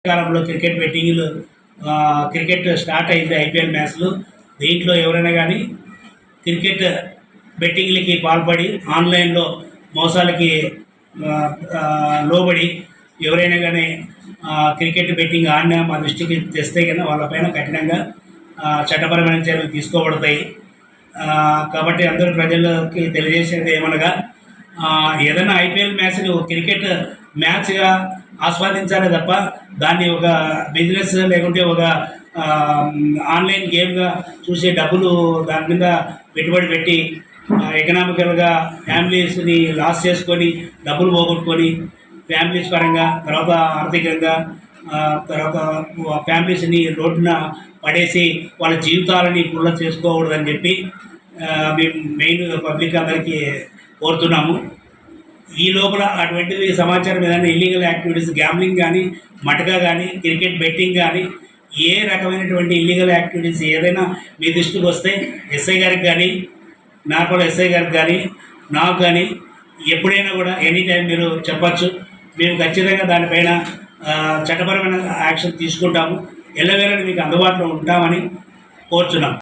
కాలంలో క్రికెట్ బెట్టింగ్లు cricket start అయింది, ఐపీఎల్ మ్యాచ్లు. దీంట్లో ఎవరైనా కానీ క్రికెట్ బెట్టింగ్లకి పాల్పడి ఆన్లైన్లో మోసాలకి లోబడి ఎవరైనా కానీ క్రికెట్ బెట్టింగ్ ఆడినా మా దృష్టికి తెస్తే కన్నా వాళ్ళపైన కఠినంగా చట్టపరమైన చర్యలు తీసుకోబడతాయి. కాబట్టి అందరూ ప్రజలకి తెలియజేసేది ఏమనగా, ఏదైనా ఐపీఎల్ మ్యాచ్ని క్రికెట్ మ్యాచ్గా ఆస్వాదించాలి తప్ప దాన్ని ఒక బిజినెస్ లేకుంటే ఒక ఆన్లైన్ గేమ్గా చూసే డబ్బులు దాని మీద పెట్టుబడి పెట్టి ఎకనామికల్గా ఫ్యామిలీస్ని లాస్ చేసుకొని డబ్బులు పోగొట్టుకొని ఫ్యామిలీస్ పరంగా తర్వాత ఆర్థికంగా తర్వాత ఫ్యామిలీస్ని రోడ్డున పడేసి వాళ్ళ జీవితాలని పుల్ల చేసుకోకూడదని చెప్పి మేము మెయిన్ పబ్లిక్ అందరికీ కోరుతున్నాము. ఈ లోపల అటువంటివి సమాచారం ఏదైనా ఇల్లీగల్ యాక్టివిటీస్, గ్యాంబ్లింగ్ కానీ, మటకా కానీ, క్రికెట్ బెట్టింగ్ కానీ, ఏ రకమైనటువంటి ఇల్లీగల్ యాక్టివిటీస్ ఏదైనా మీ దృష్టికి వస్తే ఎస్ఐ గారికి కానీ, నార్పల్ ఎస్ఐ గారికి కానీ, నాకు కానీ ఎప్పుడైనా కూడా ఎనీ టైం మీరు చెప్పచ్చు. మేము ఖచ్చితంగా దానిపైన చట్టపరమైన యాక్షన్ తీసుకుంటాము. ఎల్లవేళ మీకు అందుబాటులో ఉంటామని కోరుచున్నాం.